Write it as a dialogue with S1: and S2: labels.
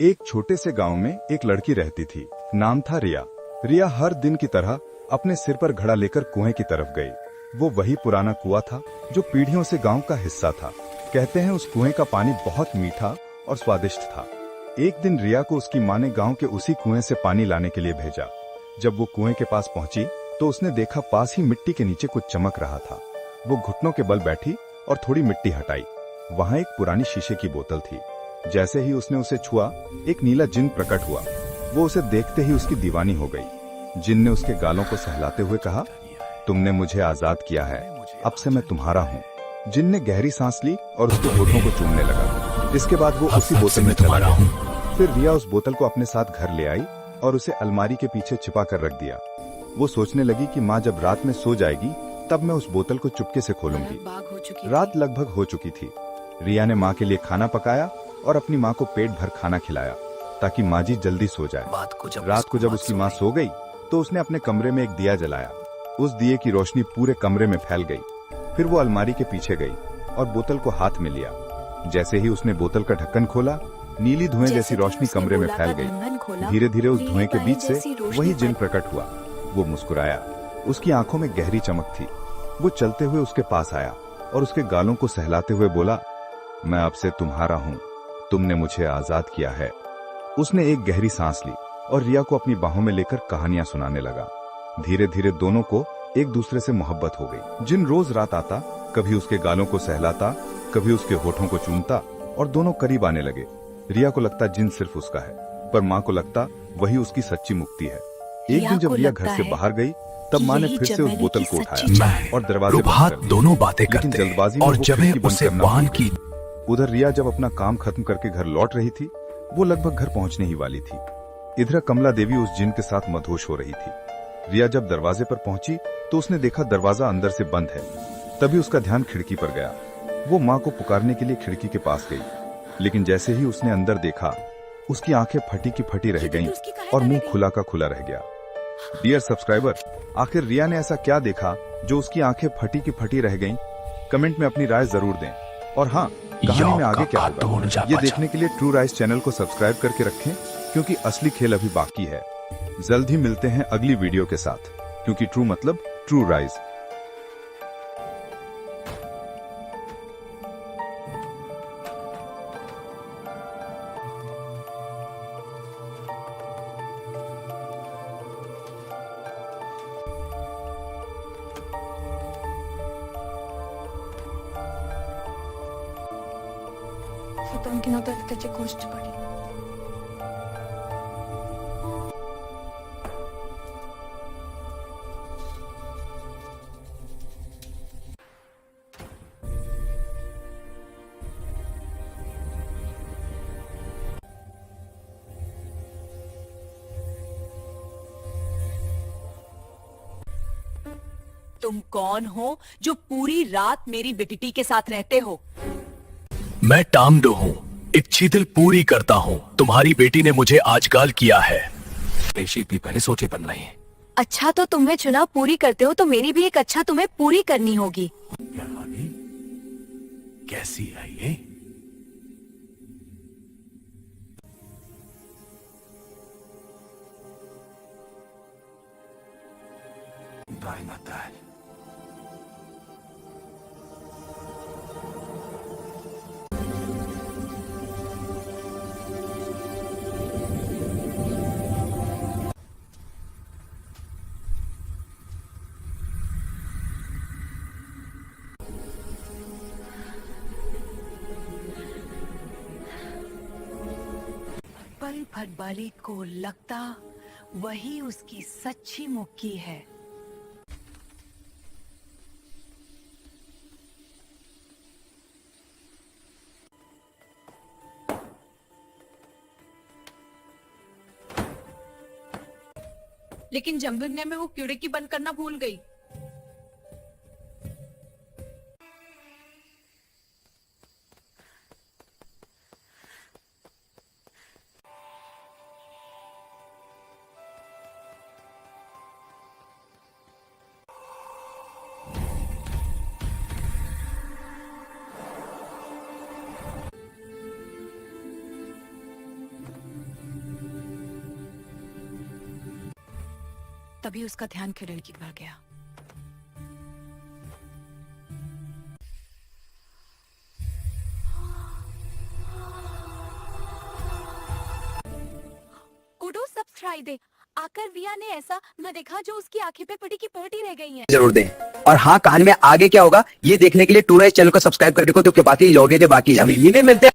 S1: एक छोटे से गांव में एक लड़की रहती थी। नाम था रिया। रिया हर दिन की तरह अपने सिर पर घड़ा लेकर कुएं की तरफ गई। वो वही पुराना कुआं था जो पीढ़ियों से गांव का हिस्सा था। कहते हैं उस कुएं का पानी बहुत मीठा और स्वादिष्ट था। एक दिन रिया को उसकी माँ ने गांव के उसी कुएं से पानी लाने के लिए भेजा। जब वो कुएं के पास पहुंची तो उसने देखा पास ही मिट्टी के नीचे कुछ चमक रहा था। वो घुटनों के बल बैठी और थोड़ी मिट्टी हटाई। वहां एक पुरानी शीशे की बोतल थी। जैसे ही उसने उसे छुआ, एक नीला जिन्न प्रकट हुआ। वो उसे देखते ही उसकी दीवानी हो गई। जिन्न ने उसके गालों को सहलाते हुए कहा, तुमने मुझे आजाद किया है, अब से मैं तुम्हारा हूँ। जिन्न ने गहरी सांस ली और उसके होठों को चूमने लगा। इसके बाद वो उसी बोतल में चला गया। फिर रिया उस बोतल को अपने साथ घर ले आई और उसे अलमारी के पीछे छिपा कर रख दिया। वो सोचने लगी कि माँ जब रात में सो जाएगी तब मैं उस बोतल को चुपके से खोलूंगी। रात लगभग हो चुकी थी। रिया ने माँ के लिए खाना पकाया और अपनी माँ को पेट भर खाना खिलाया ताकि माँ जी जल्दी सो जाए। रात को जब उसकी माँ सो गई तो उसने अपने कमरे में एक दिया जलाया। उस दिए की रोशनी पूरे कमरे में फैल गई। फिर वो अलमारी के पीछे गई और बोतल को हाथ में लिया। जैसे ही उसने बोतल का ढक्कन खोला, नीली धुएं जैसी रोशनी कमरे में फैल गई। धीरे धीरे उस धुएं के बीच से वही जिन्न प्रकट हुआ। वो मुस्कुराया। उसकी आंखों में गहरी चमक थी। वो चलते हुए उसके पास आया और उसके गालों को सहलाते हुए बोला, मैं अब से तुम्हारा हूँ, तुमने मुझे आजाद किया है। उसने एक गहरी सांस ली और रिया को अपनी बाहों में लेकर कहानियां सुनाने लगा। धीरे धीरे दोनों को एक दूसरे से मोहब्बत हो गई। जिन्न रोज रात आता, कभी उसके गालों को सहलाता, कभी उसके होठों को चूमता और दोनों करीब आने लगे। रिया को लगता जिन्न सिर्फ उसका है, पर माँ को लगता वही उसकी सच्ची मुक्ति है। एक दिन जब रिया घर से बाहर गई तब माँ ने फिर से उस बोतल को उठाया और दरवाजे बंद कर
S2: दोनों बातें
S1: लेकिन
S2: करते
S1: जल्दबाजी में
S2: और
S1: वो
S2: जब
S1: खिड़की बंद
S2: उसे
S1: करना
S2: वाहन
S1: भूल
S2: की
S1: गई। उधर रिया जब अपना काम खत्म करके घर लौट रही थी, वो लगभग घर पहुंचने ही वाली थी। इधर कमला देवी उस जिन्न के साथ मदहोश हो रही थी। रिया जब दरवाजे पर पहुंची तो उसने देखा दरवाजा अंदर से बंद है। तभी उसका ध्यान खिड़की पर गया। वो माँ को पुकारने के लिए खिड़की के पास गई, लेकिन जैसे ही उसने अंदर देखा, उसकी आंखें फटी की फटी रह गईं और मुंह खुला का खुला रह गया। डियर सब्सक्राइबर, आखिर रिया ने ऐसा क्या देखा जो उसकी आंखें फटी की फटी रह गईं? कमेंट में अपनी राय जरूर दें। और हाँ, कहानी में आगे क्या होगा ये देखने के लिए ट्रू राइज चैनल को सब्सक्राइब करके रखें, क्योंकि असली खेल अभी बाकी है। जल्द ही मिलते हैं अगली वीडियो के साथ, क्योंकि ट्रू मतलब ट्रू राइज।
S3: Tamkinato त्याची गोष्ट पडली.
S4: तुम कौन हो जो पूरी रात मेरी बेटी के साथ रहते हो?
S2: मैं टामडो हूँ, इच्छी दिल पूरी करता हूँ। तुम्हारी बेटी ने मुझे आजगाल किया है। पेशी भी पहले सोचे बन रही है।
S4: अच्छा, तो तुम्हें चुनाव पूरी करते हो तो मेरी भी एक अच्छा तुम्हें पूरी करनी होगी।
S2: कैसी है ये?
S4: पल भर बाली को लगता वही उसकी सच्ची मुक्की है। लेकिन जंगल में वो कीड़े की बंद करना भूल गई। तभी उसका ध्यान किरण की ओर गया।
S3: उडो सब्सक्राइब दे। आकर रिया ने ऐसा न देखा जो उसकी आंखें पे पटी की पटी रह गई हैं।
S5: जरूर दें। और हाँ, कहानी में आगे क्या होगा ये देखने के लिए टूराइज चैनल को सब्सक्राइब करने को, तो बाकी लोगे बाकी मिलते हैं।